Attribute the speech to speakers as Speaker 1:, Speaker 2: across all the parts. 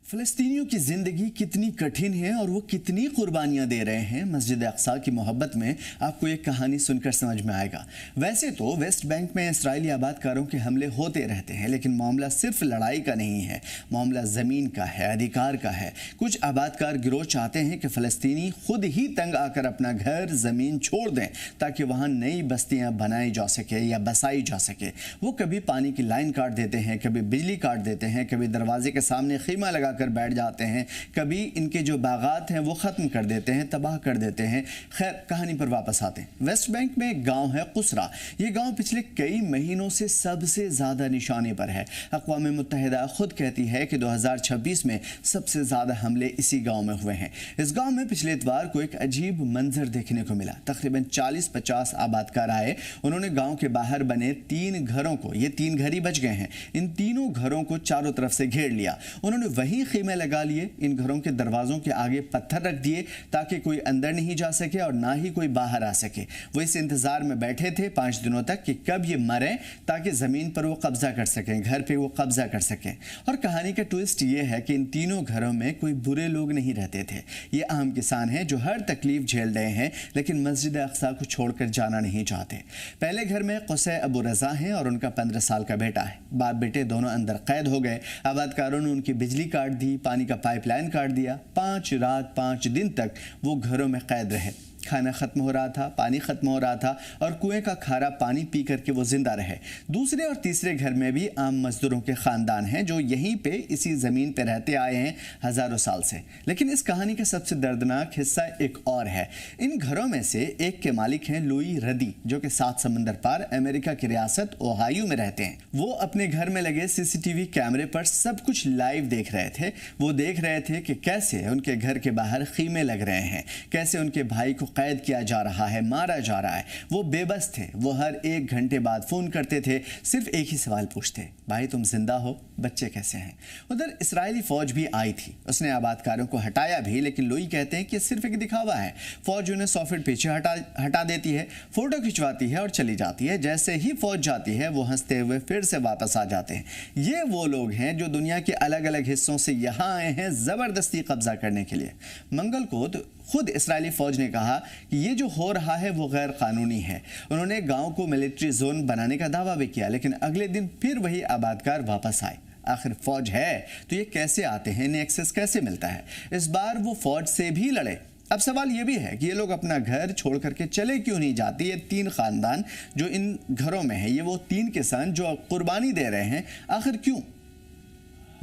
Speaker 1: फ़लस्तीनियों की ज़िंदगी कितनी कठिन है और वो कितनी कुर्बानियाँ दे रहे हैं मस्जिद अक्सा की मोहब्बत में, आपको एक कहानी सुनकर समझ में आएगा। वैसे तो वेस्ट बैंक में इसराइली आबादकारों के हमले होते रहते हैं, लेकिन मामला सिर्फ लड़ाई का नहीं है, मामला ज़मीन का है, अधिकार का है। कुछ आबादकार गिरोह चाहते हैं कि फ़लस्तीनी खुद ही तंग आकर अपना घर ज़मीन छोड़ दें ताकि वहाँ नई बस्तियाँ बनाई जा सके या बसाई जा सके। वो कभी पानी की लाइन काट देते हैं, कभी बिजली काट देते हैं, कभी दरवाजे के सामने खीमा लगा कर बैठ जाते हैं, कभी इनके जो बागात हैं वो ख़त्म कर देते हैं, तबाह कर देते हैं। खैर, कहानी पर वापस आते हैं। वेस्ट बैंक में एक गांव है कुसरा। ये गांव पिछले कई महीनों से सबसे ज़्यादा निशाने पर है। अक़वाम मुत्तहिदा खुद कहती है कि 2026 में सबसे ज़्यादा हमले इसी गांव में हुए हैं। इस गांव में पिछले इतवार को एक अजीब मंजर देखने को मिला। तकरीबन 40-50 आबादकार आए। उन्होंने गाँव के बाहर बने 3 घरों को, ये 3 घर ही बच गए हैं, इन तीनों घरों को चारों तरफ से घेर लिया। उन्होंने वही खीमे लगा लिए। इन घरों के दरवाजों के आगे पत्थर रख दिए ताकि कोई अंदर नहीं जा सके और ना ही कोई बाहर आ सके। वो इस इंतजार में बैठे थे 5 दिनों तक कि कब ये मरें ताकि ज़मीन पर वो कब्जा कर सकें, घर पे वो कब्जा कर सकें। और कहानी का ट्विस्ट ये है कि इन तीनों घरों में कोई बुरे लोग नहीं रहते थे। ये आम किसान हैं जो हर तकलीफ झेल रहे हैं, लेकिन मस्जिद अक्सा को छोड़कर जाना नहीं चाहते। पहले घर में क़ुसै अबू रज़ा हैं और उनका 15 साल का बेटा है। बाप बेटे दोनों अंदर कैद हो गए। आबादकारों ने उनकी बिजली काट दी, पानी का पाइपलाइन काट दिया। 5 रात 5 दिन तक वो घरों में कैद रहे। खाना ख़त्म हो रहा था, पानी ख़त्म हो रहा था और कुएं का खारा पानी पी करके वो ज़िंदा रहे। दूसरे और तीसरे घर में भी आम मज़दूरों के ख़ानदान हैं जो यहीं पे इसी ज़मीन पे रहते आए हैं हज़ारों साल से। लेकिन इस कहानी का सबसे दर्दनाक हिस्सा एक और है। इन घरों में से एक के मालिक हैं लुई रदी, जो कि 7 समंदर पार अमेरिका की रियासत ओहायो में रहते हैं। वो अपने घर में लगे CCTV कैमरे पर सब कुछ लाइव देख रहे थे। वो देख रहे थे कि कैसे उनके घर के बाहर खीमे लग रहे हैं, कैसे उनके भाई को कैद किया जा रहा है, मारा जा रहा है। वो बेबस थे। वो हर 1 घंटे बाद फ़ोन करते थे, सिर्फ एक ही सवाल पूछते, भाई तुम जिंदा हो, बच्चे कैसे हैं। उधर इसराइली फ़ौज भी आई थी। उसने आबादकारों को हटाया भी, लेकिन लोई कहते हैं कि सिर्फ एक दिखावा है। फ़ौज उन्हें 100 फीट पीछे हटा देती है, फ़ोटो खिंचवाती है और चली जाती है। जैसे ही फ़ौज जाती है वो हंसते हुए फिर से वापस आ जाते हैं। ये वो लोग हैं जो दुनिया के अलग अलग हिस्सों से यहाँ आए हैं ज़बरदस्ती कब्जा करने के लिए। मंगल को तो खुद इसराइली फ़ौज ने कहा कि ये जो हो रहा है वो गैर कानूनी है। उन्होंने गांव को मिलिट्री जोन बनाने का दावा भी किया, लेकिन अगले दिन फिर वही आबादकार वापस आए। आखिर फ़ौज है तो ये कैसे आते हैं, इन्हें एक्सेस कैसे मिलता है। इस बार वो फ़ौज से भी लड़े। अब सवाल ये भी है कि ये लोग अपना घर छोड़ करके चले क्यों नहीं जाते। ये 3 ख़ानदान जो इन घरों में है, ये वो 3 किसान जो कुर्बानी दे रहे हैं, आखिर क्यों।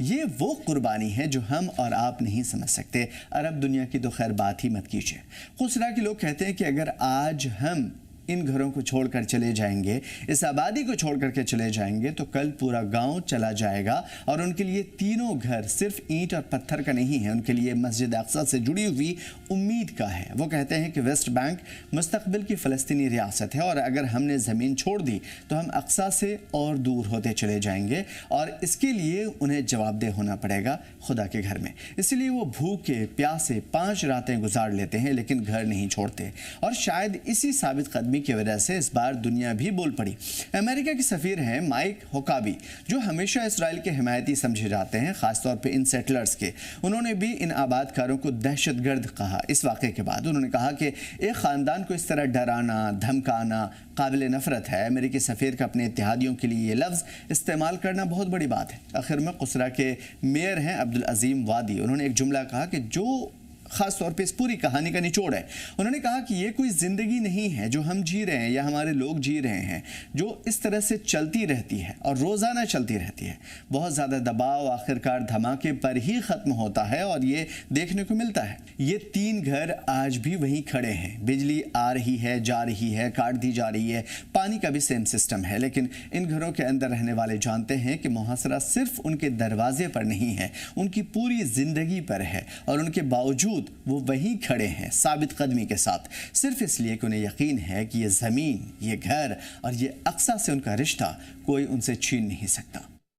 Speaker 1: ये वो कुर्बानी है जो हम और आप नहीं समझ सकते। अरब दुनिया की तो खैर बात ही मत कीजिए। कुसरा के लोग कहते हैं कि अगर आज हम इन घरों को छोड़कर चले जाएंगे, इस आबादी को छोड़ करके चले जाएंगे, तो कल पूरा गांव चला जाएगा। और उनके लिए तीनों घर सिर्फ ईंट और पत्थर का नहीं है, उनके लिए मस्जिद अक्सा से जुड़ी हुई उम्मीद का है। वो कहते हैं कि वेस्ट बैंक मुस्तकबिल की फ़लस्तीनी रियासत है और अगर हमने ज़मीन छोड़ दी तो हम अक्सा से और दूर होते चले जाएंगे और इसके लिए उन्हें जवाबदेह होना पड़ेगा खुदा के घर में। इसलिए वो भूखे प्यासे 5 रातें गुजार लेते हैं, लेकिन घर नहीं छोड़ते। और शायद इसी साबित कदमी की वजह से इस बार दुनिया भी बोल पड़ी। अमेरिका के सफीर हैं माइक हुकाबी, जो हमेशा इसराइल के हिमायती समझे जाते हैं, खासतौर पे इन सेटलर्स के। उन्होंने भी इन आबादकारों को दहशतगर्द कहा। इस वाक़े के बाद उन्होंने कहा कि एक ख़ानदान को इस तरह डराना, धमकाना काबिल नफ़रत है। अमेरिकी सफ़ीर का अपने इत्तेहादियों के लिए ये लफ्ज़ इस्तेमाल करना बहुत बड़ी बात है। आखिर में कुसरा के मेयर हैं अब्दुल अजीम वादी। उन्होंने एक जुमला कहा कि जो ख़ास तौर पे इस पूरी कहानी का निचोड़ है। उन्होंने कहा कि ये कोई ज़िंदगी नहीं है जो हम जी रहे हैं या हमारे लोग जी रहे हैं, जो इस तरह से चलती रहती है और रोज़ाना चलती रहती है। बहुत ज़्यादा दबाव आखिरकार धमाके पर ही ख़त्म होता है और ये देखने को मिलता है। ये 3 घर आज भी वहीं खड़े हैं। बिजली आ रही है, जा रही है, काट दी जा रही है। पानी का भी सेम सिस्टम है, लेकिन इन घरों के अंदर रहने वाले जानते हैं कि मुहासरा सिर्फ उनके दरवाजे पर नहीं है, उनकी पूरी ज़िंदगी पर है। और उनके बावजूद वो वहीं खड़े हैं साबित कदमी के साथ, सिर्फ इसलिए कि उन्हें यकीन है कि ये ज़मीन, ये घर और ये अक्सा से उनका रिश्ता कोई उनसे छीन नहीं सकता।